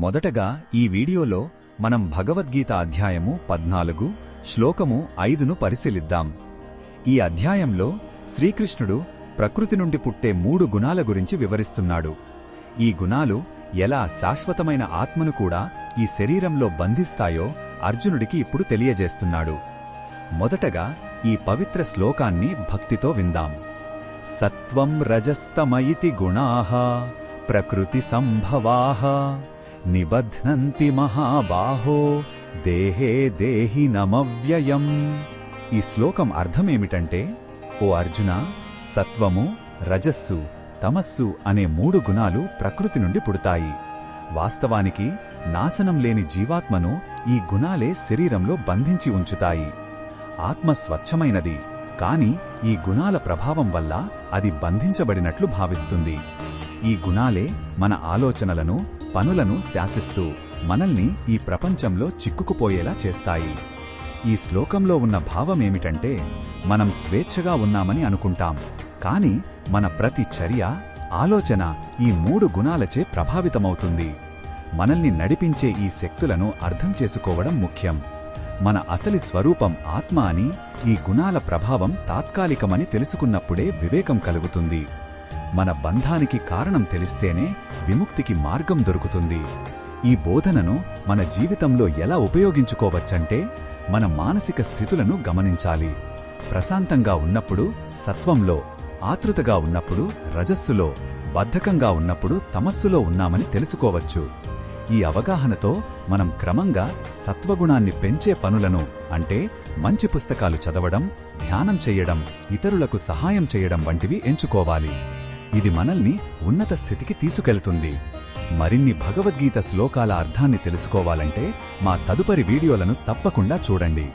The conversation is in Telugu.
మొదటగా ఈ వీడియోలో మనం భగవద్గీత అధ్యాయము 14 శ్లోకము 5ను పరిశీలిద్దాం. ఈ అధ్యాయంలో శ్రీకృష్ణుడు ప్రకృతి నుండి పుట్టే 3 గుణాల గురించి వివరిస్తున్నాడు. ఈ గుణాలు ఎలా శాశ్వతమైన ఆత్మను కూడా ఈ శరీరంలో బంధిస్తాయో అర్జునుడికి ఇప్పుడు తెలియజేస్తున్నాడు. మొదటగా ఈ పవిత్ర శ్లోకాన్ని భక్తితో విందాం. సత్వం రజస్తమయితి గుణాః ప్రకృతి సంభవాః నిబధ్నంతి మహాబాహో దేహే దేహినమవ్యయం. ఈ శ్లోకం అర్థమేమిటంటే, ఓ అర్జున, సత్వము, రజస్సు, తమస్సు అనే 3 గుణాలు ప్రకృతి నుండి పుడతాయి. వాస్తవానికి నాశనం లేని జీవాత్మను ఈ గుణాలే శరీరంలో బంధించి ఉంచుతాయి. ఆత్మ స్వచ్ఛమైనది, కాని ఈ గుణాల ప్రభావం వల్ల అది బంధించబడినట్లు భావిస్తుంది. ఈ గుణాలే మన ఆలోచనలను, పనులను శాసిస్తూ మనల్ని ఈ ప్రపంచంలో చిక్కుకుపోయేలా చేస్తాయి. ఈ శ్లోకంలో ఉన్న భావమేమిటంటే, మనం స్వేచ్ఛగా ఉన్నామని అనుకుంటాం, కాని మన ప్రతి చర్య, ఆలోచన ఈ 3 గుణాలచే ప్రభావితమవుతుంది. మనల్ని నడిపించే ఈ శక్తులను అర్థం చేసుకోవడం ముఖ్యం. మన అసలి స్వరూపం ఆత్మ అని, ఈ గుణాల ప్రభావం తాత్కాలికమని తెలుసుకున్నప్పుడే వివేకం కలుగుతుంది. మన బంధానికి కారణం తెలిస్తేనే విముక్తికి మార్గం దొరుకుతుంది. ఈ బోధనను మన జీవితంలో ఎలా ఉపయోగించుకోవచ్చంటే, మన మానసిక స్థితులను గమనించాలి. ప్రశాంతంగా ఉన్నప్పుడు సత్వంలో, ఆతృతగా ఉన్నప్పుడు రజస్సులో, బద్ధకంగా ఉన్నప్పుడు తమస్సులో ఉన్నామని తెలుసుకోవచ్చు. ఈ అవగాహనతో మనం క్రమంగా సత్వగుణాన్ని పెంచే పనులను, అంటే మంచి పుస్తకాలు చదవడం, ధ్యానం చేయడం, ఇతరులకు సహాయం చేయడం వంటివి ఎంచుకోవాలి. ఇది మనల్ని ఉన్నత స్థితికి తీసుకెళ్తుంది. మరిన్ని భగవద్గీత శ్లోకాల అర్థాన్ని తెలుసుకోవాలంటే మా తదుపరి వీడియోలను తప్పకుండా చూడండి.